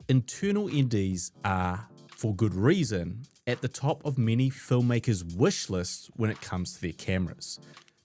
Internal NDs are, for good reason, at the top of many filmmakers' wish lists when it comes to their cameras.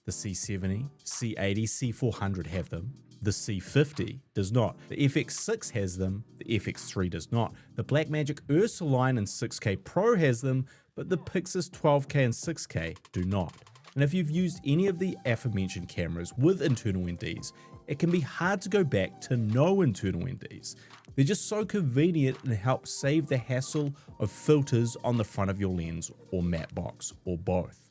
The C70, C80, C400 have them. The C50 does not. The FX6 has them. The FX3 does not. The Blackmagic Ursuline and 6K Pro has them, but the Pixis 12K and 6K do not. And if you've used any of the aforementioned cameras with internal NDs, it can be hard to go back to no internal NDs. They're just so convenient and help save the hassle of filters on the front of your lens or matte box or both.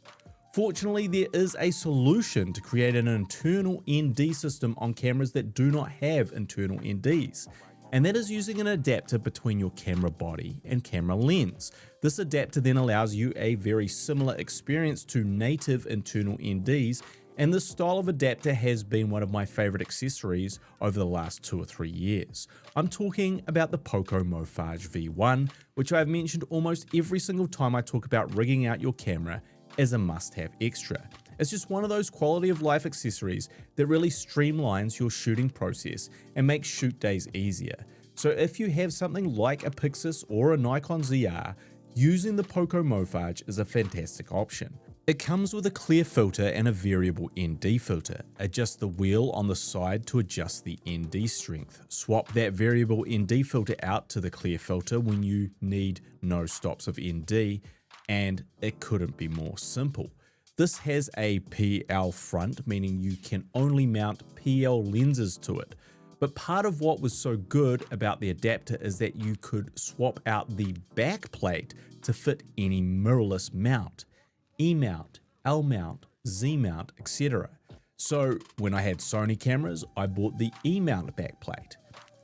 Fortunately, there is a solution to create an internal ND system on cameras that do not have internal NDs, and that is using an adapter between your camera body and camera lens. This adapter then allows you a very similar experience to native internal NDs, and this style of adapter has been one of my favorite accessories over the last 2 or 3 years. I'm talking about the Poco Mofage V1, which I've mentioned almost every single time I talk about rigging out your camera as a must-have extra. It's just one of those quality of life accessories that really streamlines your shooting process and makes shoot days easier. So if you have something like a Pixis or a Nikon ZR, using the Poco Mofage is a fantastic option. It comes with a clear filter and a variable ND filter. Adjust the wheel on the side to adjust the ND strength. Swap that variable ND filter out to the clear filter when you need no stops of ND, and it couldn't be more simple. This has a PL front, meaning you can only mount PL lenses to it. But part of what was so good about the adapter is that you could swap out the back plate to fit any mirrorless mount. E-mount, L-mount, Z-mount, etc. So when I had Sony cameras, I bought the E-mount backplate.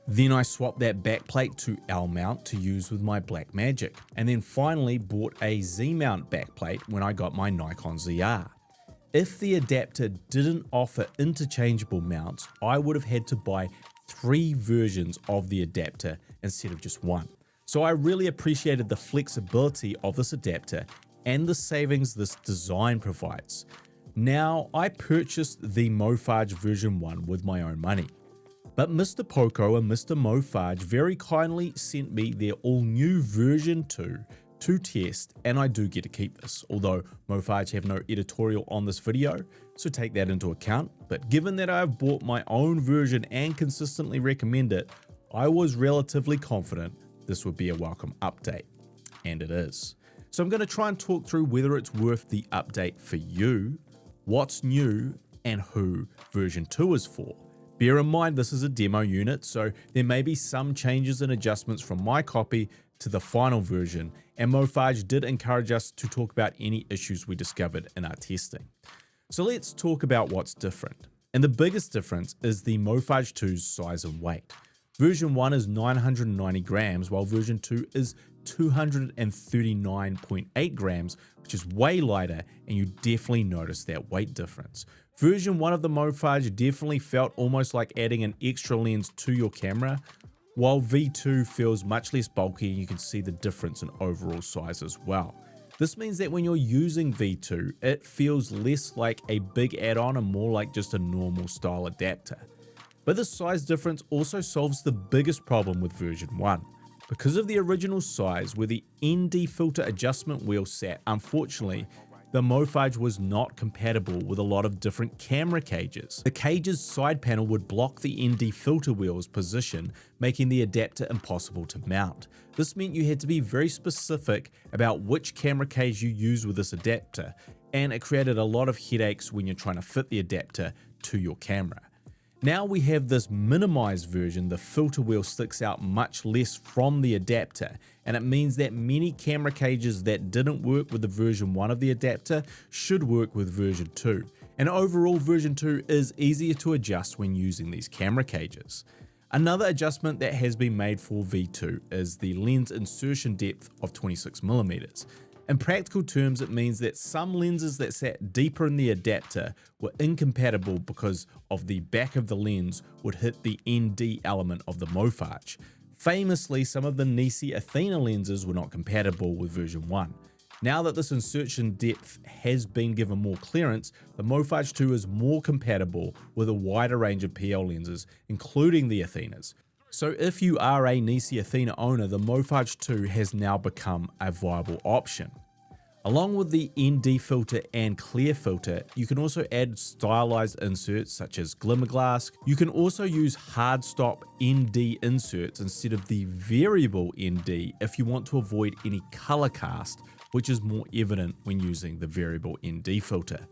Then I swapped that backplate to L-mount to use with my Blackmagic, and then finally bought a Z-mount backplate when I got my Nikon ZR. If the adapter didn't offer interchangeable mounts, I would have had to buy 3 versions of the adapter instead of just one. So I really appreciated the flexibility of this adapter and the savings this design provides. Now, I purchased the Mofage version 1 with my own money, but Mr. Poco and Mr. Mofage very kindly sent me their all-new version 2 to test, and I do get to keep this, although Mofage have no editorial on this video, so take that into account. But given that I've bought my own version and consistently recommend it, I was relatively confident this would be a welcome update, and it is. So I'm going to try and talk through whether it's worth the update for you, what's new, and who version 2 is for. Bear in mind this is a demo unit, so there may be some changes and adjustments from my copy to the final version, and Mofage did encourage us to talk about any issues we discovered in our testing. So let's talk about what's different. And the biggest difference is the Mofage 2's size and weight. Version 1 is 990 grams, while version 2 is 239.8 grams, which is way lighter, and you definitely notice that weight difference. Version 1 of the Mofage definitely felt almost like adding an extra lens to your camera, while V2 feels much less bulky, and you can see the difference in overall size as well. This means that when you're using V2, it feels less like a big add-on and more like just a normal style adapter. But this size difference also solves the biggest problem with version 1. Because of the original size where the ND filter adjustment wheel sat, unfortunately, the Mofage was not compatible with a lot of different camera cages. The cage's side panel would block the ND filter wheel's position, making the adapter impossible to mount. This meant you had to be very specific about which camera cage you use with this adapter, and it created a lot of headaches when you're trying to fit the adapter to your camera. Now we have this minimized version. The filter wheel sticks out much less from the adapter, and it means that many camera cages that didn't work with the version 1 of the adapter should work with version 2. And overall, version 2 is easier to adjust when using these camera cages. Another adjustment that has been made for V2 is the lens insertion depth of 26mm. In practical terms, it means that some lenses that sat deeper in the adapter were incompatible because of the back of the lens would hit the ND element of the Mofage. Famously, some of the Nisi Athena lenses were not compatible with version 1. Now that this insertion depth has been given more clearance, the Mofage 2 is more compatible with a wider range of PL lenses, including the Athenas. So if you are a Nisi Athena owner, the Mofage 2 has now become a viable option. Along with the ND filter and clear filter, you can also add stylized inserts such as glimmer glass. You can also use hard stop ND inserts instead of the variable ND if you want to avoid any color cast, which is more evident when using the variable ND filter.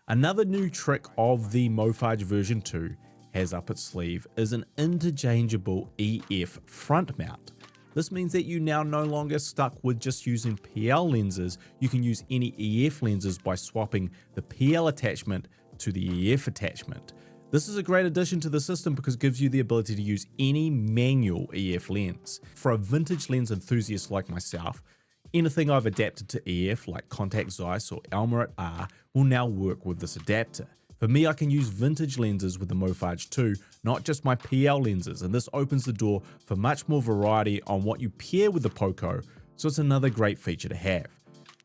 Another new trick of the Mofage version 2 has up its sleeve is an interchangeable EF front mount. This means that you now no longer stuck with just using PL lenses. You can use any EF lenses by swapping the PL attachment to the EF attachment. This is a great addition to the system because it gives you the ability to use any manual EF lens. For a vintage lens enthusiast like myself, anything I've adapted to EF like Contact Zeiss or Elmer at R will now work with this adapter. For me, I can use vintage lenses with the Mofage 2, not just my PL lenses, and this opens the door for much more variety on what you pair with the Poco, so it's another great feature to have.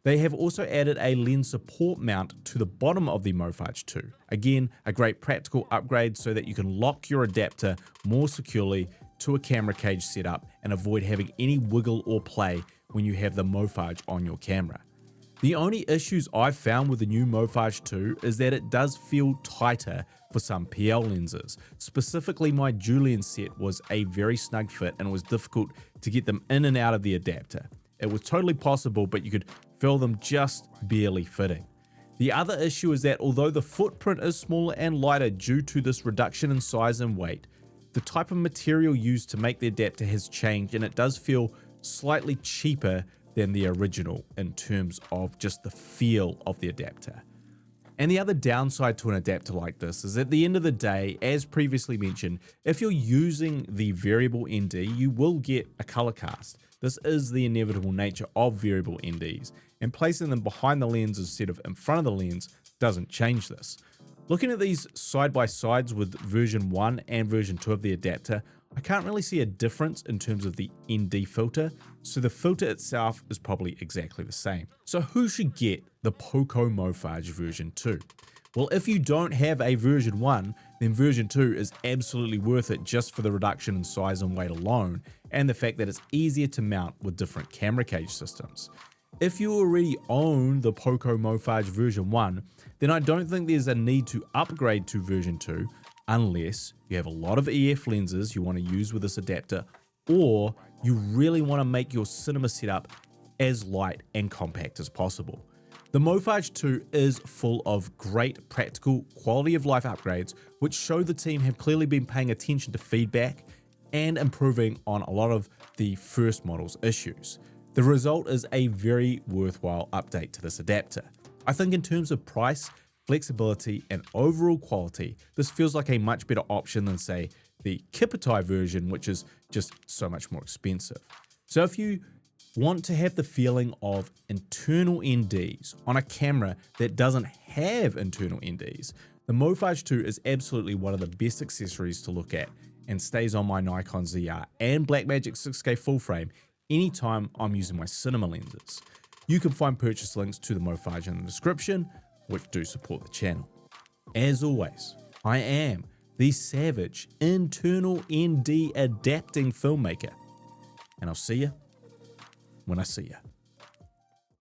They have also added a lens support mount to the bottom of the Mofage 2. Again, a great practical upgrade so that you can lock your adapter more securely to a camera cage setup and avoid having any wiggle or play when you have the Mofage on your camera. The only issues I've found with the new Mofage 2 is that it does feel tighter for some PL lenses. Specifically, my Julian set was a very snug fit and it was difficult to get them in and out of the adapter. It was totally possible, but you could feel them just barely fitting. The other issue is that although the footprint is smaller and lighter due to this reduction in size and weight, the type of material used to make the adapter has changed and it does feel slightly cheaper than the original in terms of just the feel of the adapter. And the other downside to an adapter like this is at the end of the day, as previously mentioned, if you're using the variable ND, you will get a color cast. This is the inevitable nature of variable NDs, and placing them behind the lens instead of in front of the lens doesn't change this. Looking at these side by sides with version 1 and version 2 of the adapter, I can't really see a difference in terms of the ND filter, so the filter itself is probably exactly the same. So who should get the Poco Mofage version 2? Well, if you don't have a version 1, then version 2 is absolutely worth it just for the reduction in size and weight alone, and the fact that it's easier to mount with different camera cage systems. If you already own the Poco Mofage version 1, then I don't think there's a need to upgrade to version 2 unless you have a lot of EF lenses you want to use with this adapter, or you really want to make your cinema setup as light and compact as possible. The Mofage 2 is full of great practical quality of life upgrades, which show the team have clearly been paying attention to feedback and improving on a lot of the first model's issues. The result is a very worthwhile update to this adapter. I think in terms of price, flexibility, and overall quality, this feels like a much better option than, say, the Kipitai version, which is just so much more expensive. So if you want to have the feeling of internal NDs on a camera that doesn't have internal NDs, the Mofage 2 is absolutely one of the best accessories to look at and stays on my Nikon ZR and Blackmagic 6K full frame anytime I'm using my cinema lenses. You can find purchase links to the Mofage in the description, which do support the channel. As always, I am the ISAZH internal ND adapting filmmaker, and I'll see you when I see you.